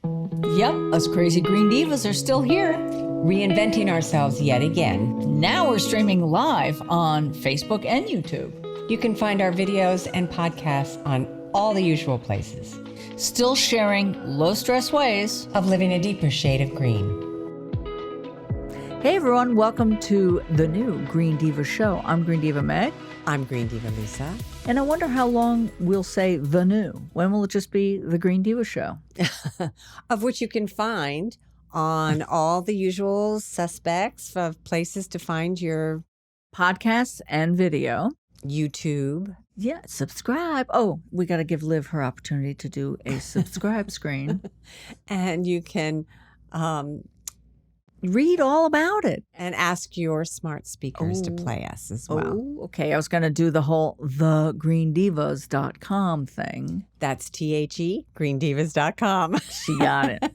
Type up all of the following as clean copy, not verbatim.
Yep, us crazy green divas are still here. Reinventing ourselves yet again. Now we're streaming live on Facebook and YouTube. You can find our videos and podcasts on all the usual places. Still sharing low-stress ways of living a deeper shade of green. Hey everyone, welcome to the new Green Divas Show. I'm Green Diva Meg. I'm Green Diva Lisa. And I wonder how long we'll say the new. When will it just be the Green Diva Show? Of which you can find on all the usual suspects of places to find your podcasts and video. YouTube. Yeah, subscribe. Oh, we got to give Liv her opportunity to do a subscribe screen. And you can read all about it. And ask your smart speakers to play us as well. Oh, okay. I was going to do the whole thegreendivas.com thing. That's THE, greendivas.com. She got it.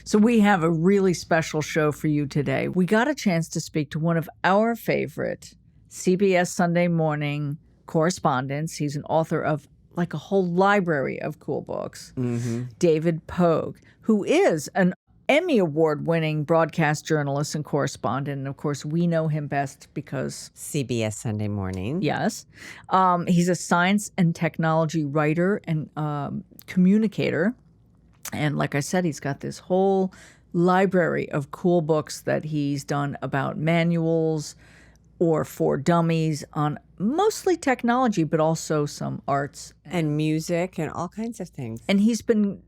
So we have a really special show for you today. We got a chance to speak to one of our favorite CBS Sunday Morning correspondents. He's an author of like a whole library of cool books. Mm-hmm. David Pogue, who is an Emmy-award winning broadcast journalist and correspondent. And of course, we know him best because CBS Sunday Morning. Yes. He's a science and technology writer and communicator. And like I said, he's got this whole library of cool books that he's done about manuals or for dummies on mostly technology, but also some arts and music and all kinds of things. And he's been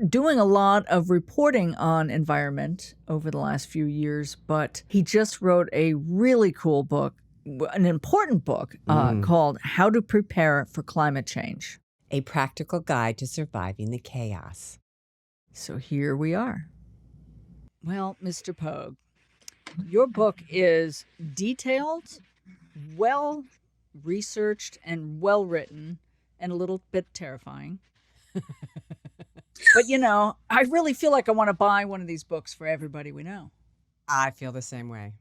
doing a lot of reporting on environment over the last few years, but he just wrote a really cool book, an important book called How to Prepare for Climate Change. A practical guide to surviving the chaos. So here we are. Well, Mr. Pogue, your book is detailed, well-researched, and well-written, and a little bit terrifying. But, you know, I really feel like I want to buy one of these books for everybody we know. I feel the same way.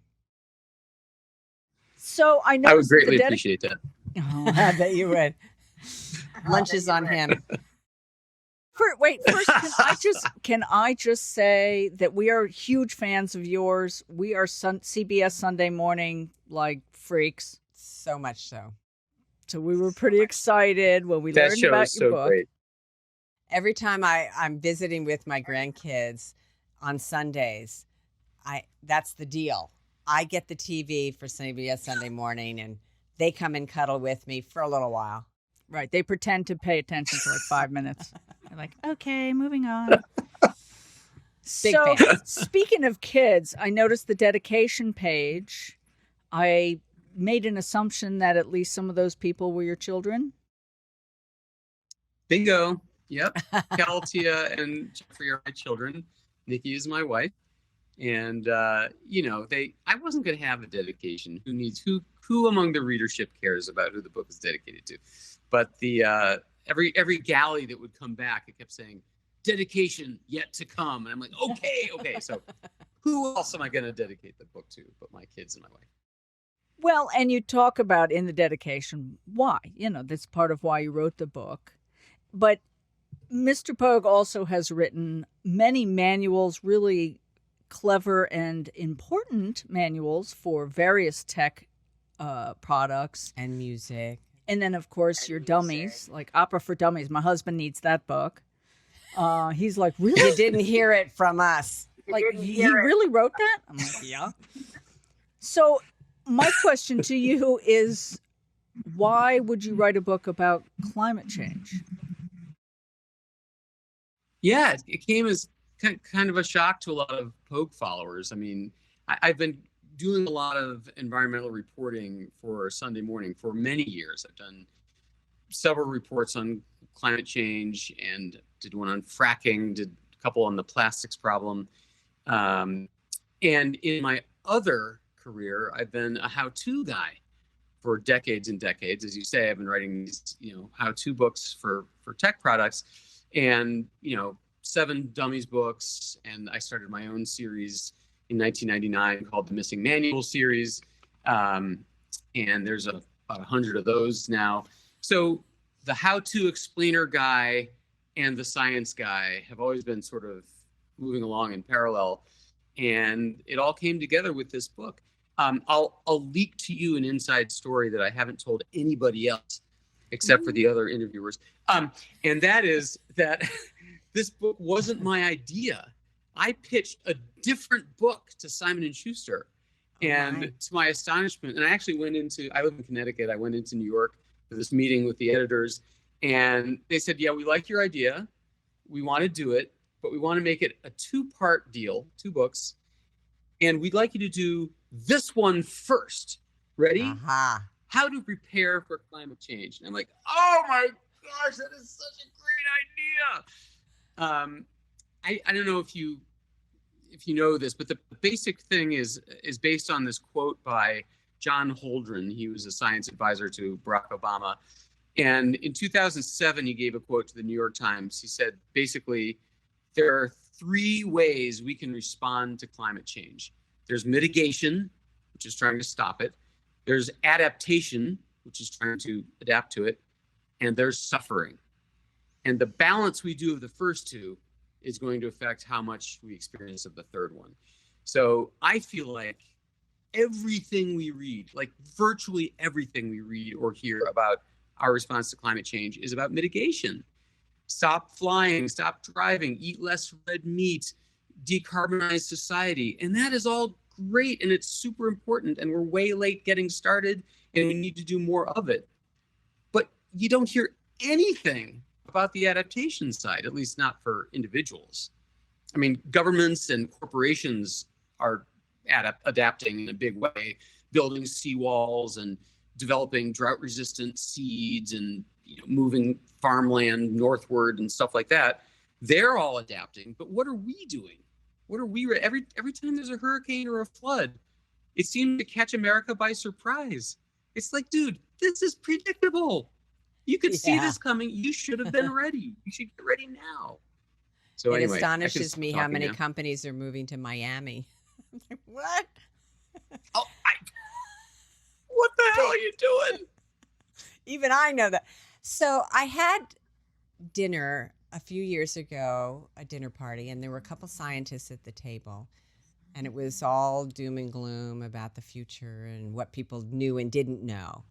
So I know I would greatly appreciate that. Oh, I bet you would. Lunch is on him. First, can I just say that we are huge fans of yours. We are CBS Sunday Morning like freaks. So much so. So we were pretty excited when we learned about your book. Great. Every time I'm visiting with my grandkids on Sundays, that's the deal. I get the TV for CBS Sunday Morning, and they come and cuddle with me for a little while. Right. They pretend to pay attention for like 5 minutes. They're like, okay, moving on. Big fan. Speaking of kids, I noticed the dedication page. I made an assumption that at least some of those people were your children. Bingo. Yep. Tia and Jeffrey are my children. Nikki is my wife. And, I wasn't going to have a dedication. Who among the readership cares about who the book is dedicated to? But the every galley that would come back, it kept saying, dedication yet to come. And I'm like, okay. So who else am I going to dedicate the book to but my kids and my wife? Well, and you talk about in the dedication why. That's part of why you wrote the book. But Mr. Pogue also has written many manuals, really clever and important manuals for various tech products. And music. And then, of course, your dummies, like Opera for Dummies. My husband needs that book. He's like, really? You didn't hear it from us. Like, he really wrote that? I'm like, yeah. So my question to you is, why would you write a book about climate change? Yeah, it came as kind of a shock to a lot of Pogue followers. I mean, I've been doing a lot of environmental reporting for Sunday Morning for many years. I've done several reports on climate change and did one on fracking, did a couple on the plastics problem. And in my other career, I've been a how-to guy for decades and decades. As you say, I've been writing these, how-to books for tech products. And, 7 dummies books. And I started my own series in 1999 called the Missing Manual series. And there's about 100 of those now. So the how-to explainer guy and the science guy have always been sort of moving along in parallel. And it all came together with this book. I'll leak to you an inside story that I haven't told anybody else except for the other interviewers. And that is that this book wasn't my idea. I pitched a different book to Simon & Schuster. And to my astonishment, and I actually I live in Connecticut. I went into New York for this meeting with the editors, and they said, yeah, we like your idea. We want to do it, but we want to make it a 2-part deal, 2 books. And we'd like you to do this one first. Ready? How to prepare for climate change. And I'm like, oh my gosh, that is such a great idea. I don't know if you know this, but the basic thing is based on this quote by John Holdren. He was a science advisor to Barack Obama. And in 2007, he gave a quote to the New York Times. He said, basically, there are 3 ways we can respond to climate change. There's mitigation, which is trying to stop it. There's adaptation, which is trying to adapt to it. And there's suffering. And the balance we do of the first 2 is going to affect how much we experience of the third one. So I feel like everything we read, like virtually everything we read or hear about our response to climate change, is about mitigation. Stop flying, stop driving, eat less red meat, decarbonize society. And that is all great, and it's super important, and we're way late getting started, and we need to do more of it. But you don't hear anything about the adaptation side, at least not for individuals. I mean, governments and corporations are adapting in a big way, building seawalls and developing drought-resistant seeds and moving farmland northward and stuff like that. They're all adapting, but what are we doing? What are we every time there's a hurricane or a flood, it seems to catch America by surprise. It's like, dude, this is predictable. You could see this coming. You should have been ready. You should get ready now. So it anyway, astonishes me how many companies are moving to Miami. I'm like, what? What the hell are you doing? Even I know that. So I had dinner a few years ago, a dinner party, and there were a couple scientists at the table. And it was all doom and gloom about the future and what people knew and didn't know.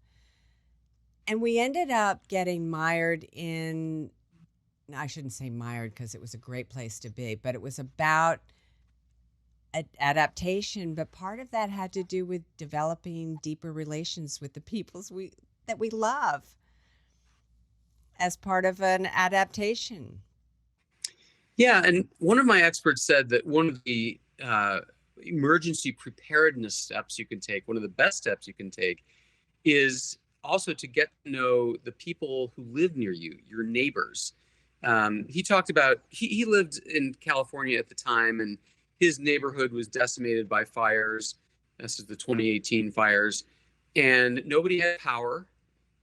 And we ended up getting mired in, I shouldn't say mired because it was a great place to be, but it was about adaptation. But part of that had to do with developing deeper relations with the peoples that we love as part of an adaptation. Yeah, and one of my experts said that one of the emergency preparedness steps you can take, one of the best steps you can take, is also to get to know the people who live near you, your neighbors. He talked about, he lived in California at the time, and his neighborhood was decimated by fires. This is the 2018 fires. And nobody had power,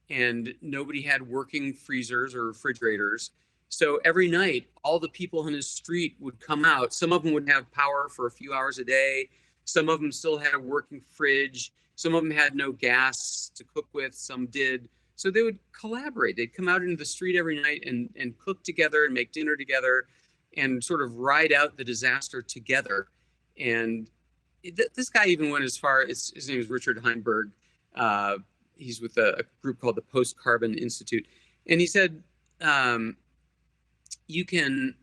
and nobody had working freezers or refrigerators. So every night, all the people on his street would come out. Some of them would have power for a few hours a day. Some of them still had a working fridge. Some of them had no gas to cook with. Some did. So they would collaborate. They'd come out into the street every night and cook together and make dinner together and sort of ride out the disaster together. And this guy even went as far as, his name is Richard Heinberg. He's with a group called the Post-Carbon Institute. And he said, you can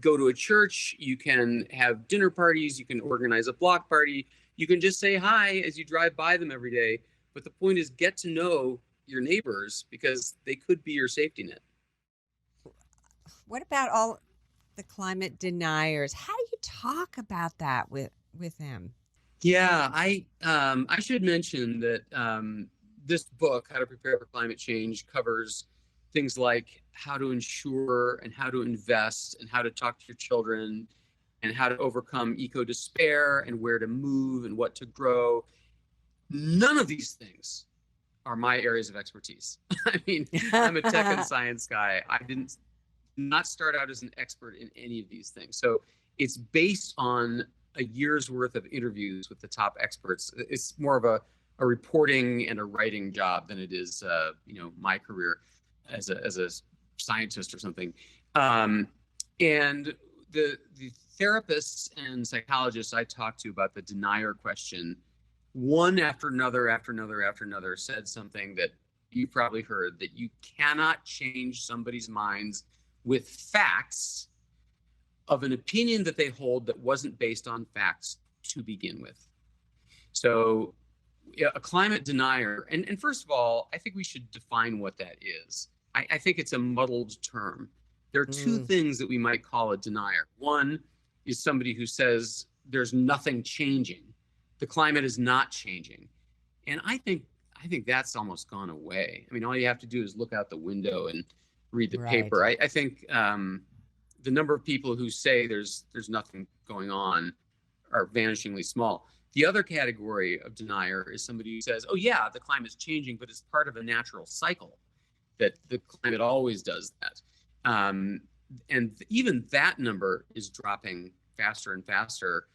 go to a church, you can have dinner parties, you can organize a block party, you can just say hi as you drive by them every day. But the point is, get to know your neighbors because they could be your safety net. What about all the climate deniers? How do you talk about that with them? Yeah, I should mention that this book, How to Prepare for Climate Change, covers things like how to insure and how to invest and how to talk to your children and how to overcome eco-despair and where to move and what to grow. None of these things are my areas of expertise. I mean, I'm a tech and science guy. I did not start out as an expert in any of these things. So it's based on a year's worth of interviews with the top experts. It's more of a reporting and a writing job than it is, my career as a scientist or something. And the therapists and psychologists I talked to about the denier question, one after another said something that you probably heard, that you cannot change somebody's minds with facts of an opinion that they hold that wasn't based on facts to begin with. So a climate denier, and first of all, I think we should define what that is. I think it's a muddled term. There are two things that we might call a denier. One is somebody who says there's nothing changing. The climate is not changing. And I think that's almost gone away. I mean, all you have to do is look out the window and read the paper. I think the number of people who say there's nothing going on are vanishingly small. The other category of denier is somebody who says, oh yeah, the climate's changing, but it's part of a natural cycle, that the climate always does that. And even that number is dropping faster and faster.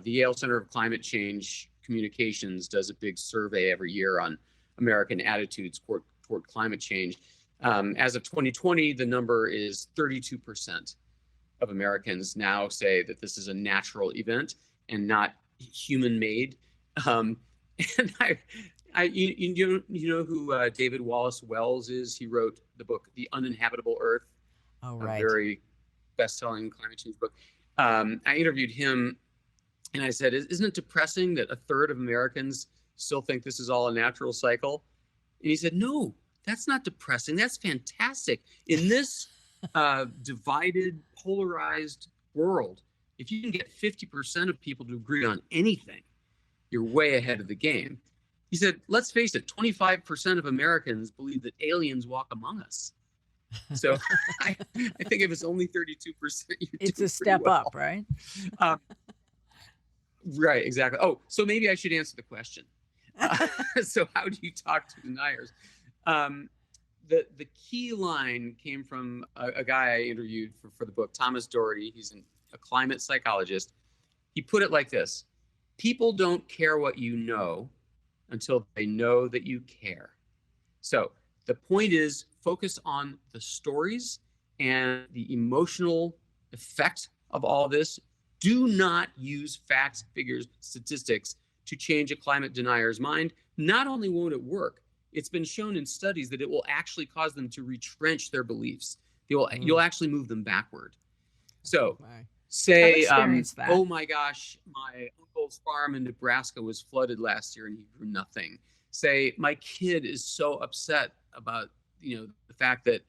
The Yale Center of Climate Change Communications does a big survey every year on American attitudes toward climate change. As of 2020, the number is 32% of Americans now say that this is a natural event and not human-made. And you know who David Wallace Wells is? He wrote the book The Uninhabitable Earth. Oh, right. A very best-selling climate change book. I interviewed him, and I said, isn't it depressing that a third of Americans still think this is all a natural cycle? And he said, no, that's not depressing. That's fantastic. In this divided, polarized world, if you can get 50% of people to agree on anything, you're way ahead of the game. He said, let's face it, 25% of Americans believe that aliens walk among us. So I think if it's only 32%, it's a step up, right? Right, exactly. Oh, so maybe I should answer the question. So how do you talk to deniers? The key line came from a guy I interviewed for the book, Thomas Doherty. He's a climate psychologist. He put it like this: people don't care what you know until they know that you care. So the point is, focus on the stories and the emotional effect of all this. Do not use facts, figures, statistics to change a climate denier's mind. Not only won't it work, it's been shown in studies that it will actually cause them to retrench their beliefs. You'll actually move them backward. So say, oh my gosh, my uncle's farm in Nebraska was flooded last year and he grew nothing. Say, my kid is so upset about the fact that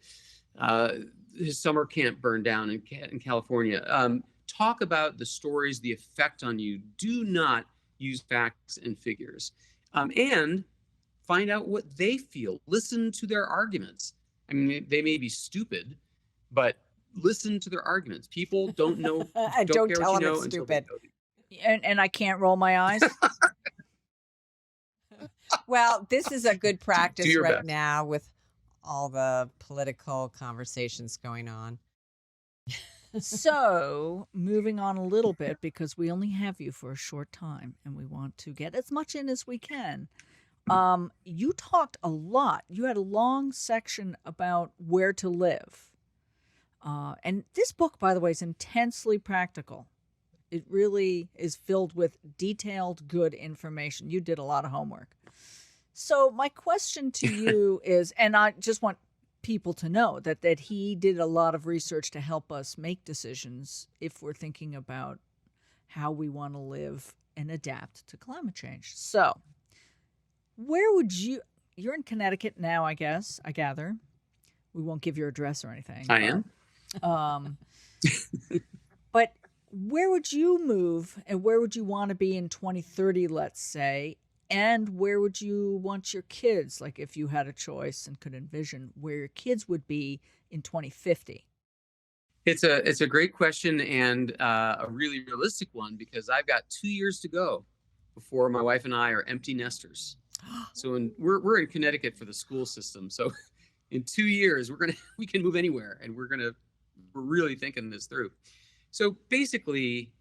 his summer camp burned down in California. Talk about the stories, the effect on you. Do not use facts and figures. And find out what they feel. Listen to their arguments. I mean, they may be stupid, but listen to their arguments. People don't know. Don't tell them it's stupid. And I can't roll my eyes. Well, this is a good practice right best. now with all the political conversations going on. So, moving on a little bit, because we only have you for a short time and we want to get as much in as we can. You talked a lot. You had a long section about where to live. And this book, by the way, is intensely practical. It really is filled with detailed, good information. You did a lot of homework. So my question to you is, and I just want people to know that he did a lot of research to help us make decisions if we're thinking about how we want to live and adapt to climate change. So where would you're in Connecticut now, I guess, I gather. We won't give your address or anything. I am. But where would you move and where would you want to be in 2030, let's say? And where would you want your kids, like if you had a choice and could envision where your kids would be in 2050? It's a great question and a really realistic one, because I've got 2 years to go before my wife and I are empty nesters. So we're in Connecticut for the school system. So in 2 years, we can move anywhere, and we're really thinking this through. So basically,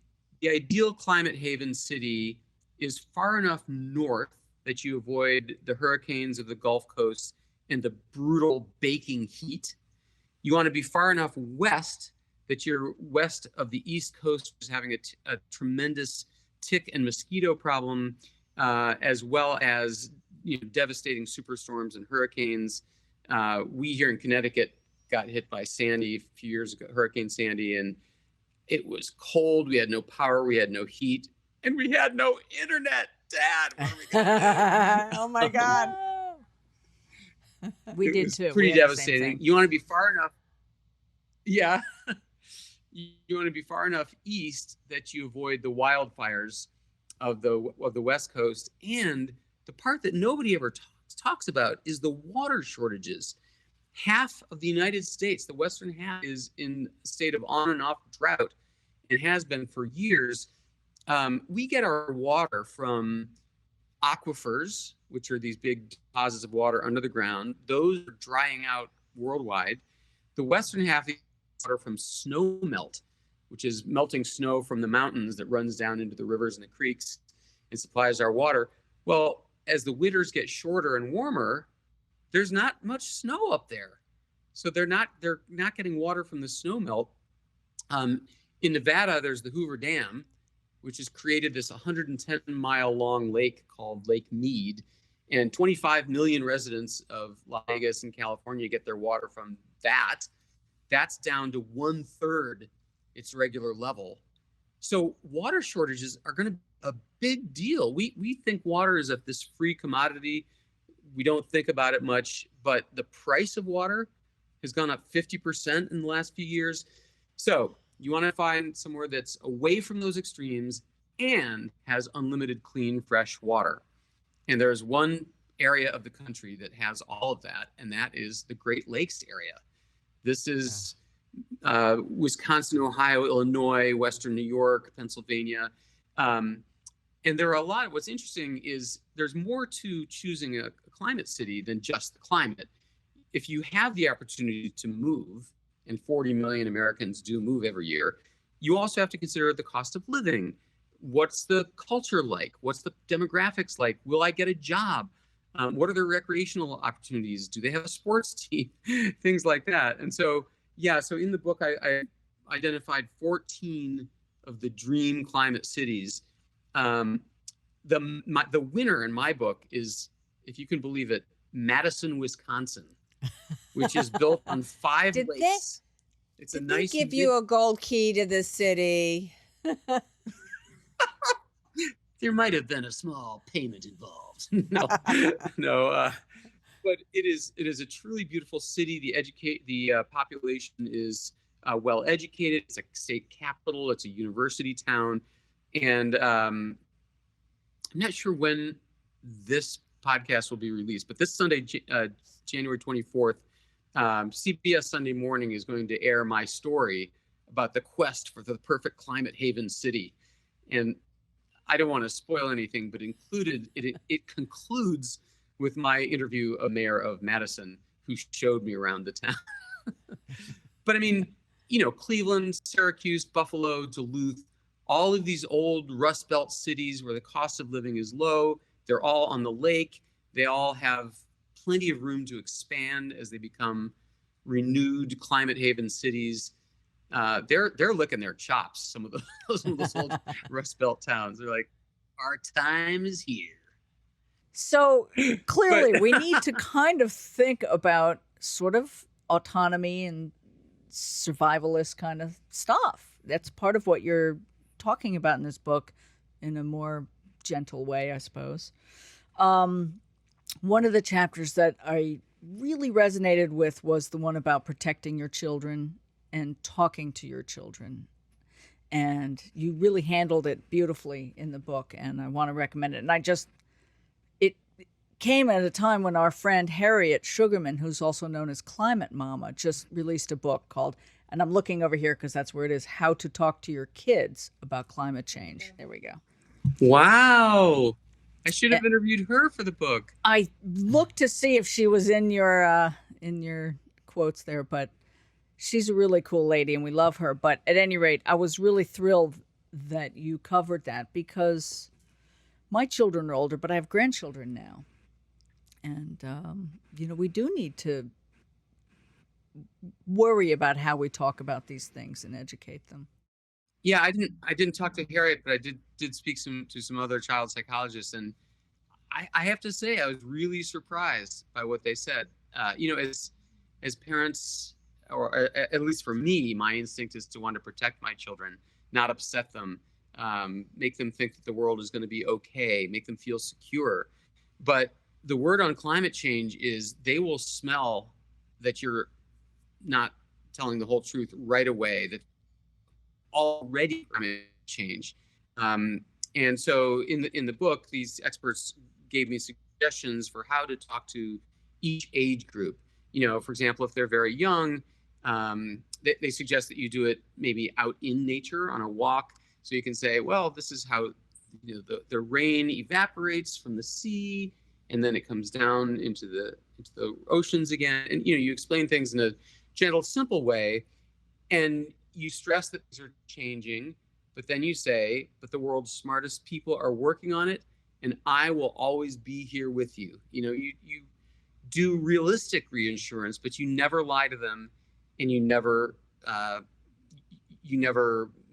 the ideal climate haven city is far enough north that you avoid the hurricanes of the Gulf Coast and the brutal baking heat. You want to be far enough west that you're west of the East Coast, is having a tremendous tick and mosquito problem, as well as devastating superstorms and hurricanes. We here in Connecticut got hit by Sandy a few years ago, Hurricane Sandy, and it was cold. We had no power, we had no heat, and we had no internet. Dad, what are we gonna do? Oh my God. We did too. Pretty We had the same devastating. thing. You want to be far enough. Yeah. You want to be far enough east that you avoid the wildfires of the West Coast. And the part that nobody ever talks about is the water shortages. Half of the United States, the western half, is in a state of on and off drought and has been for years. We get our water from aquifers, which are these big deposits of water under the ground. Those are drying out worldwide. The western half is water from snow melt, which is melting snow from the mountains that runs down into the rivers and the creeks and supplies our water. Well, as the winters get shorter and warmer, there's not much snow up there. So they're not getting water from the snow melt. In Nevada, there's the Hoover Dam, which has created this 110-mile long lake called Lake Mead. And 25 million residents of Las Vegas and California get their water from that. That's down to 1/3 its regular level. So water shortages are going to be a big deal. We think water is this free commodity. We don't think about it much, but the price of water has gone up 50% in the last few years. So you want to find somewhere that's away from those extremes and has unlimited clean, fresh water. And there's one area of the country that has all of that, and that is the Great Lakes area. This is Wisconsin, Ohio, Illinois, Western New York, Pennsylvania. And there are what's interesting is there's more to choosing a climate city than just the climate. If you have the opportunity to move, and 40 million Americans do move every year, you also have to consider the cost of living. What's the culture like? What's the demographics like? Will I get a job? What are their recreational opportunities? Do they have a sports team? Things like that. And so in the book, I identified 14 of the dream climate cities. The winner in my book is, if you can believe it, Madison, Wisconsin, which is built on 5 lakes. It's a nice. They give you a gold key to the city? There might have been a small payment involved. No. But it is a truly beautiful city. The population is well educated. It's a state capital. It's a university town, and I'm not sure when this podcast will be released, but this Sunday, January 24th, CBS Sunday Morning is going to air my story about the quest for the perfect climate haven city. And I don't want to spoil anything, but it concludes with my interview of Mayor of Madison, who showed me around the town. But I mean, Cleveland, Syracuse, Buffalo, Duluth, all of these old Rust Belt cities where the cost of living is low. They're all on the lake. They all have plenty of room to expand as they become renewed climate haven cities. They're licking their chops. Some of those old Rust Belt towns. They're like, our time is here. So clearly, we need to kind of think about sort of autonomy and survivalist kind of stuff. That's part of what you're talking about in this book, in a more gentle way, I suppose. One of the chapters that I really resonated with was the one about protecting your children and talking to your children. And you really handled it beautifully in the book, and I want to recommend it. And it came at a time when our friend Harriet Sugarman, who's also known as Climate Mama, just released a book called, and I'm looking over here because that's where it is, How to Talk to Your Kids About Climate Change. There we go. Wow. I should have interviewed her for the book. I looked to see if she was in your quotes there, but she's a really cool lady and we love her. But at any rate, I was really thrilled that you covered that, because my children are older, but I have grandchildren now. And, we do need to worry about how we talk about these things and educate them. Yeah, I didn't talk to Harriet, but I did speak to some other child psychologists, and I have to say I was really surprised by what they said. As parents, or at least for me, my instinct is to want to protect my children, not upset them, make them think that the world is going to be okay, make them feel secure. But the word on climate change is they will smell that you're not telling the whole truth right away, that already climate change. And so in the book, these experts gave me suggestions for how to talk to each age group. For example, if they're very young, they suggest that you do it maybe out in nature on a walk. So you can say, well, this is how the rain evaporates from the sea, and then it comes down into the oceans again. And you explain things in a gentle, simple way, and you stress that things are changing. But then you say, but the world's smartest people are working on it, and I will always be here with you. You do realistic reassurance, but you never lie to them, and you never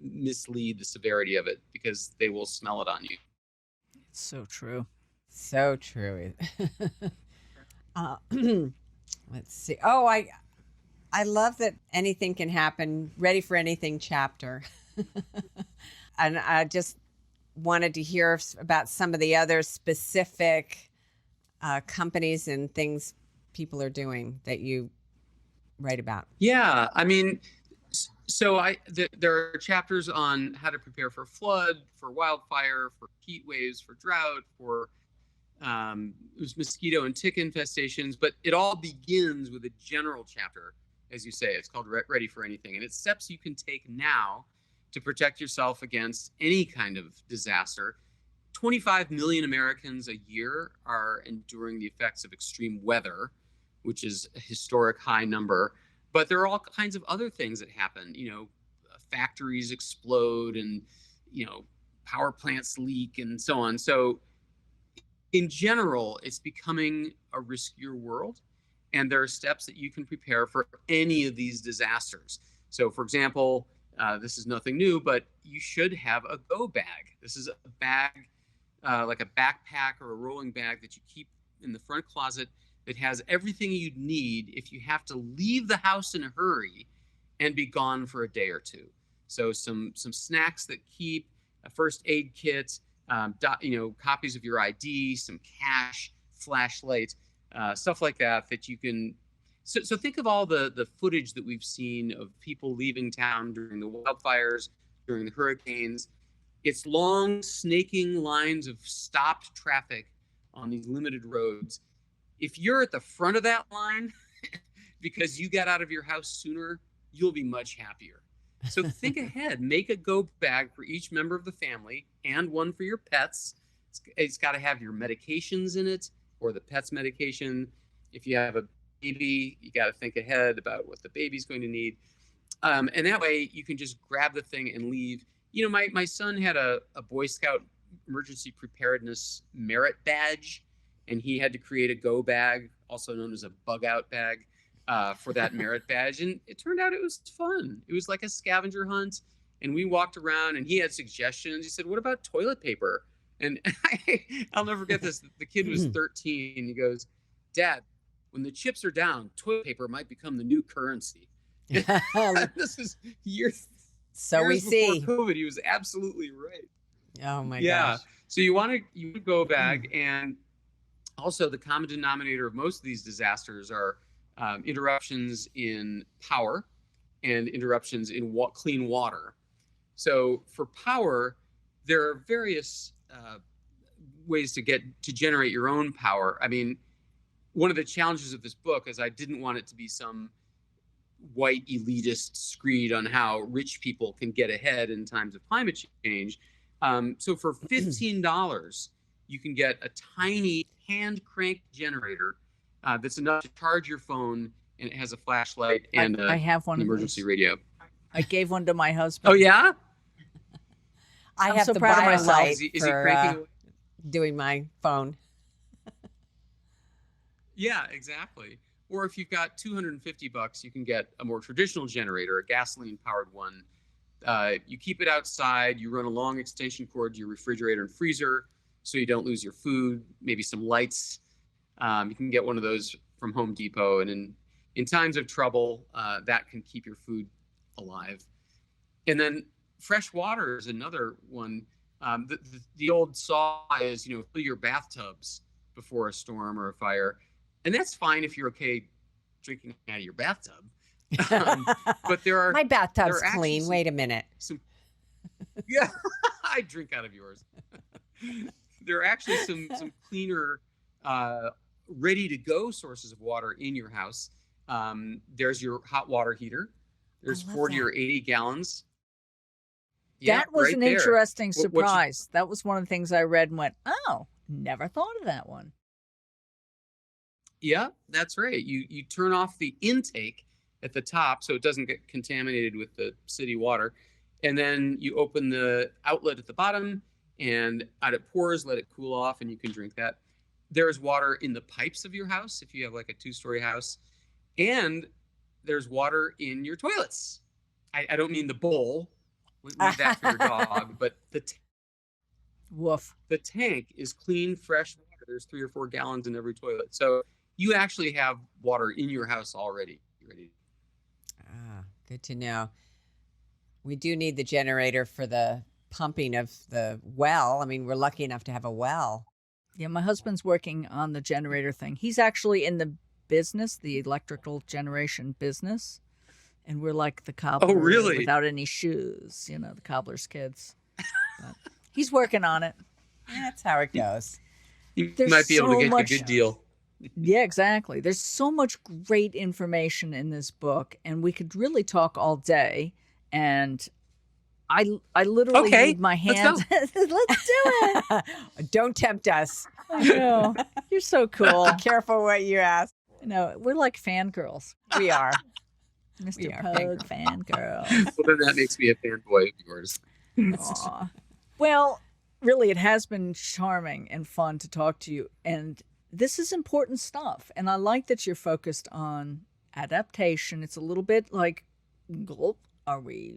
mislead the severity of it, because they will smell it on you. It's so true. So true. Let's see. Oh, I love that anything can happen. Ready for anything chapter. And I just wanted to hear about some of the other specific companies and things people are doing that you write about. Yeah, I mean, so there are chapters on how to prepare for flood, for wildfire, for heat waves, for drought, for mosquito and tick infestations, but it all begins with a general chapter, as you say. It's called Ready for Anything, and it's steps you can take now to protect yourself against any kind of disaster. 25 million Americans a year are enduring the effects of extreme weather, which is a historic high number. But there are all kinds of other things that happen. Factories explode, and power plants leak, and so on. So in general, it's becoming a riskier world, and there are steps that you can prepare for any of these disasters. So, for example, this is nothing new, but you should have a go bag. This is a bag, like a backpack or a rolling bag that you keep in the front closet, that has everything you'd need if you have to leave the house in a hurry and be gone for a day or two. So some snacks that keep, a first aid kit, copies of your ID, some cash, flashlight, stuff like that you can. So think of all the footage that we've seen of people leaving town during the wildfires, during the hurricanes. It's long, snaking lines of stopped traffic on these limited roads. If you're at the front of that line because you got out of your house sooner, you'll be much happier. So think ahead. Make a go bag for each member of the family, and one for your pets. It's got to have your medications in it, or the pet's medication. If you have a baby, you got to think ahead about what the baby's going to need. And that way you can just grab the thing and leave. My son had a Boy Scout emergency preparedness merit badge, and he had to create a go bag, also known as a bug out bag, for that merit badge. And it turned out it was fun. It was like a scavenger hunt, and we walked around, and he had suggestions. He said, what about toilet paper? And I'll never forget this. The kid was 13, and he goes, Dad, when the chips are down, toilet paper might become the new currency. This is years we see. Before COVID. He was absolutely right. Oh my gosh. So you want to go bag, and also the common denominator of most of these disasters are interruptions in power and interruptions in clean water. So for power, there are various ways to generate your own power. I mean, one of the challenges of this book is I didn't want it to be some white elitist screed on how rich people can get ahead in times of climate change. So for $15, you can get a tiny hand crank generator that's enough to charge your phone, and it has a flashlight and I have one an emergency radio. I gave one to my husband. Oh yeah? I I'm have so to proud of buy a myself. light Is he for cranking away? doing my phone. Yeah, exactly. Or if you've got $250, you can get a more traditional generator, a gasoline-powered one. You keep it outside. You run a long extension cord to your refrigerator and freezer so you don't lose your food, maybe some lights. You can get one of those from Home Depot. And in times of trouble, that can keep your food alive. And then fresh water is another one. The old saw is, fill your bathtubs before a storm or a fire. And that's fine if you're okay drinking out of your bathtub. But there are My bathtub's there are clean. Wait a minute. Yeah, I drink out of yours. There are actually some cleaner, ready-to-go sources of water in your house. There's your hot water heater. There's 40 or 80 gallons. Yeah, that was right an there. interesting surprise. That was one of the things I read and went, oh, never thought of that one. Yeah, that's right. You turn off the intake at the top so it doesn't get contaminated with the city water. And then you open the outlet at the bottom and out it pours, let it cool off, and you can drink that. There's water in the pipes of your house if you have like a 2-story house. And there's water in your toilets. I don't mean the bowl. Leave that for your dog. But Woof. the tank is clean, fresh water. There's 3 or 4 gallons in every toilet. So you actually have water in your house already. Ready. Good to know. We do need the generator for the pumping of the well. I mean, we're lucky enough to have a well. Yeah, my husband's working on the generator thing. He's actually in the business, the electrical generation business. And we're like the cobbler really? without any shoes, the cobbler's kids. But he's working on it. Yeah, that's how it goes. You There's might be able so to get much- a good deal. Yeah, exactly. There's so much great information in this book, and we could really talk all day. And I literally Okay, need my let's hands. Let's do it. Don't tempt us. I know. You're so cool. Be careful what you ask. We're like fangirls. We are. Mr. We are Pogue fangirls. Well, then that makes me a fanboy of yours. Aw. Well, really, it has been charming and fun to talk to you. And this is important stuff. And I like that you're focused on adaptation. It's a little bit like, gulp, are we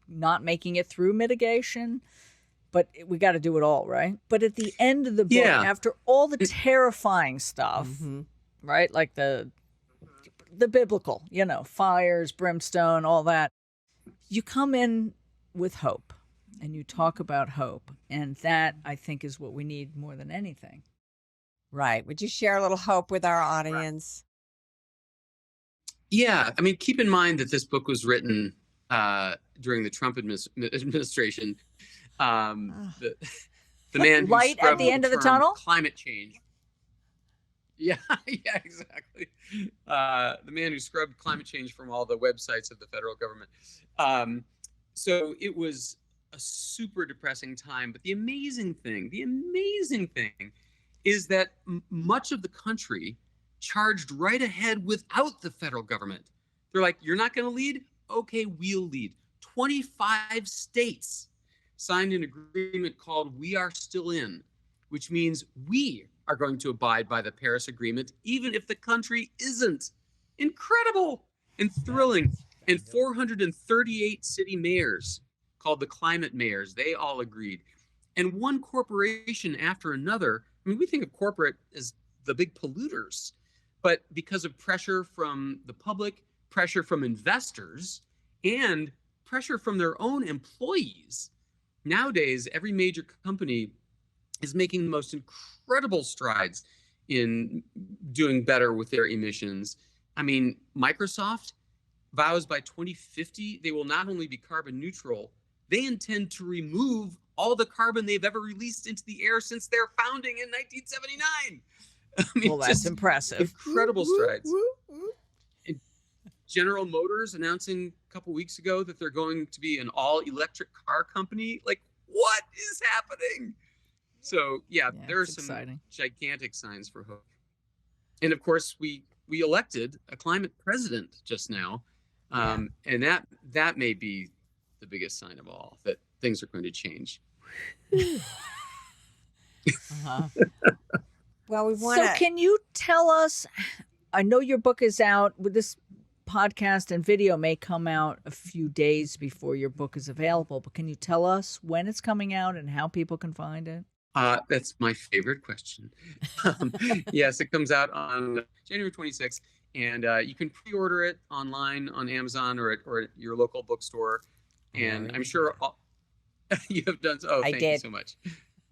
not making it through mitigation? But we got to do it all, right? But at the end of the book, after all the terrifying stuff, right? Like the biblical, fires, brimstone, all that. You come in with hope and you talk about hope. And that, I think, is what we need more than anything. Right. Would you share a little hope with our audience? Yeah. I mean, keep in mind that this book was written during the Trump administration. The man who Light at the end of the tunnel? Climate change. Yeah, exactly. The man who scrubbed climate change from all the websites of the federal government. So it was a super depressing time. But the amazing thing is that much of the country charged right ahead without the federal government. They're like, you're not going to lead? Okay, we'll lead. 25 states signed an agreement called We Are Still In, which means we are going to abide by the Paris Agreement, even if the country isn't. Incredible and thrilling. And 438 city mayors, called the climate mayors, they all agreed. And one corporation after another, I mean, we think of corporate as the big polluters, but because of pressure from the public, pressure from investors, and pressure from their own employees, nowadays, every major company is making the most incredible strides in doing better with their emissions. I mean, Microsoft vows by 2050, they will not only be carbon neutral, they intend to remove all the carbon they've ever released into the air since their founding in 1979. I mean, Well, that's impressive. Incredible strides. And General Motors announcing a couple weeks ago that they're going to be an all-electric car company. Like, what is happening? So, yeah, there are some exciting. gigantic signs for hope. And of course, we elected a climate president just now. And that may be the biggest sign of all, that things are going to change. Well, we want So can you tell us, I know your book is out. With this podcast and video may come out a few days before your book is available, but can you tell us when it's coming out and how people can find it? That's my favorite question. Yes, it comes out on January 26th, and you can pre-order it online on Amazon or at your local bookstore. And I'm sure you have done so. Oh, thank you so much.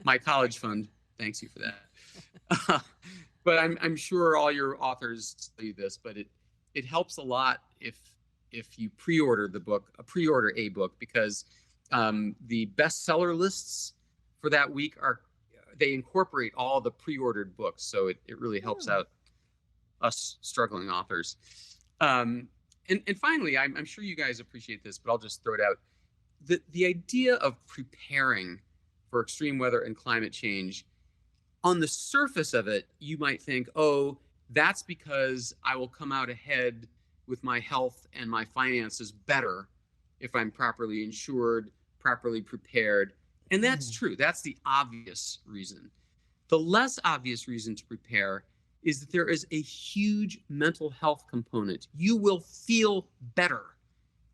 My college fund thanks you for that. But I'm sure all your authors tell you this, but it helps a lot if you pre-order a book, because the bestseller lists for that week they incorporate all the pre-ordered books, so it really helps out us struggling authors. And finally, I'm sure you guys appreciate this, but I'll just throw it out. The idea of preparing for extreme weather and climate change, on the surface of it, you might think, oh, that's because I will come out ahead with my health and my finances better if I'm properly insured, properly prepared. And that's true. That's the obvious reason. The less obvious reason to prepare is that there is a huge mental health component. You will feel better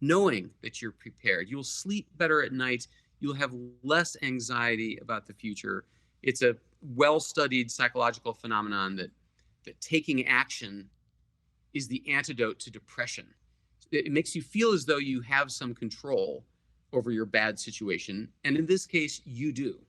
knowing that you're prepared. You'll sleep better at night. You'll have less anxiety about the future. It's a well-studied psychological phenomenon that taking action is the antidote to depression. It makes you feel as though you have some control over your bad situation. And in this case, you do.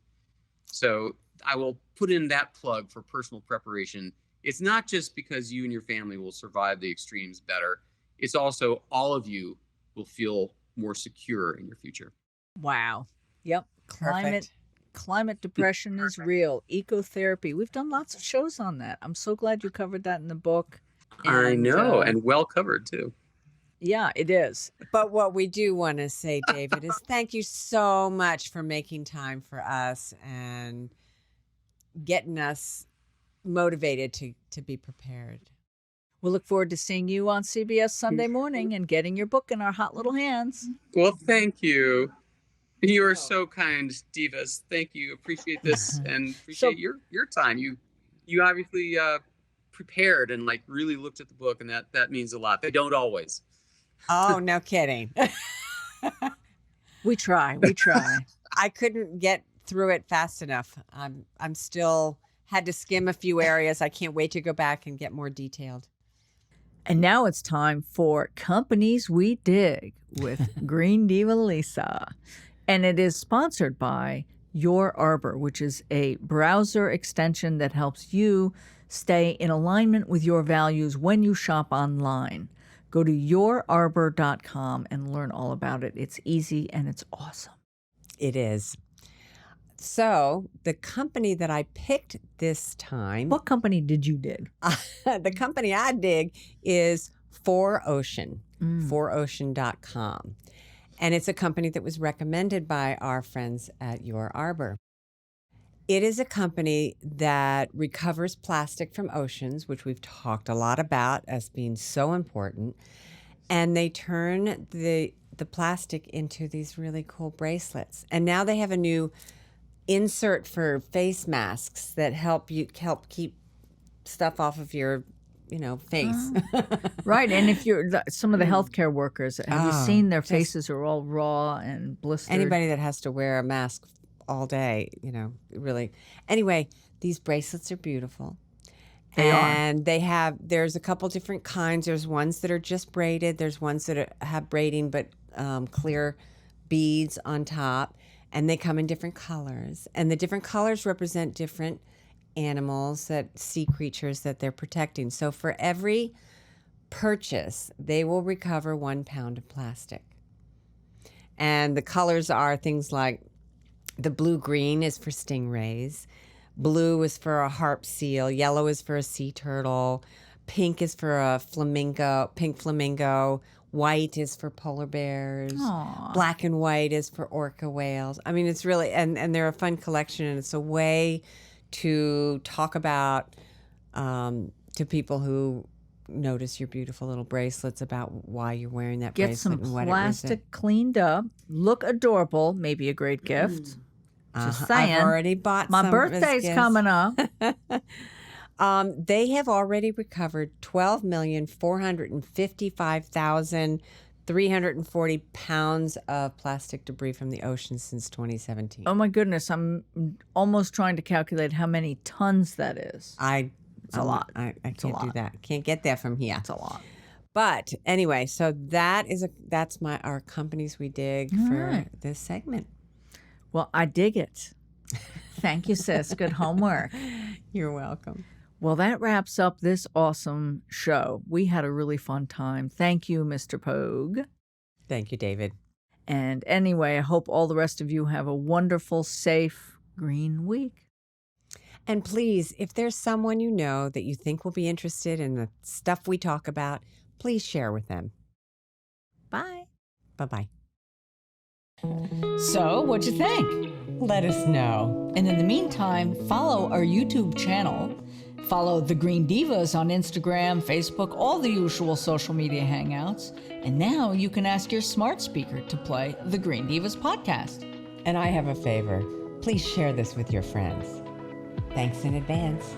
So I will put in that plug for personal preparation. It's not just because you and your family will survive the extremes better. It's also all of you will feel more secure in your future. Wow. Yep. Perfect. Climate depression is real. Ecotherapy. We've done lots of shows on that. I'm so glad you covered that in the book. I know, and well covered too. Yeah, it is. But what we do want to say, David, is thank you so much for making time for us and getting us motivated to be prepared. We'll look forward to seeing you on CBS Sunday Morning and getting your book in our hot little hands. Well, thank you. You are so kind, Divas. Thank you. Appreciate this and appreciate your time. You obviously prepared and really looked at the book, and that means a lot. They don't always. Oh, no kidding. We try. I couldn't get through it fast enough. I'm still had to skim a few areas. I can't wait to go back and get more detailed. And now it's time for Companies We Dig with Green Diva Lisa. And it is sponsored by Your Arbor, which is a browser extension that helps you stay in alignment with your values when you shop online. Go to yourarbor.com and learn all about it. It's easy and it's awesome. It is. So the company that I picked this time. What company did you dig? The company I dig is 4Ocean, 4Ocean.com. And it's a company that was recommended by our friends at Your Arbor. It is a company that recovers plastic from oceans, which we've talked a lot about as being so important. And they turn the plastic into these really cool bracelets. And now they have a new insert for face masks that help keep stuff off of your face. Right. And if you're some of the healthcare workers, have you seen their faces are all raw and blistered? Anybody that has to wear a mask all day, really. Anyway, these bracelets are beautiful. There's a couple different kinds. There's ones that are just braided. There's ones that have braiding but clear beads on top. And they come in different colors. And the different colors represent different animals, sea creatures that they're protecting. So for every purchase, they will recover 1 pound of plastic. And the colors are things like the blue-green is for stingrays, blue is for a harp seal, yellow is for a sea turtle, pink is for a pink flamingo, white is for polar bears. Aww. Black and white is for orca whales. I mean, it's really, and they're a fun collection, and it's a way to talk about to people who notice your beautiful little bracelets about why you're wearing that Get bracelet some and what plastic cleaned up, look adorable, maybe a great gift. Just saying. I've already bought My some birthday's gifts. coming up. They have already recovered 12,455,340 pounds of plastic debris from the ocean since 2017. Oh my goodness, I'm almost trying to calculate how many tons that is. It's a lot. I can't do that. Can't get that from here. It's a lot. But anyway, so that's our companies we dig for this segment. Well, I dig it. Thank you, sis. Good homework. You're welcome. Well, that wraps up this awesome show. We had a really fun time. Thank you, Mr. Pogue. Thank you, David. And anyway, I hope all the rest of you have a wonderful, safe, green week. And please, if there's someone you know that you think will be interested in the stuff we talk about, please share with them. Bye. Bye-bye. So, what'd you think? Let us know. And in the meantime, follow our YouTube channel. Follow the Green Divas on Instagram, Facebook, all the usual social media hangouts. And now you can ask your smart speaker to play the Green Divas podcast. And I have a favor. Please share this with your friends. Thanks in advance.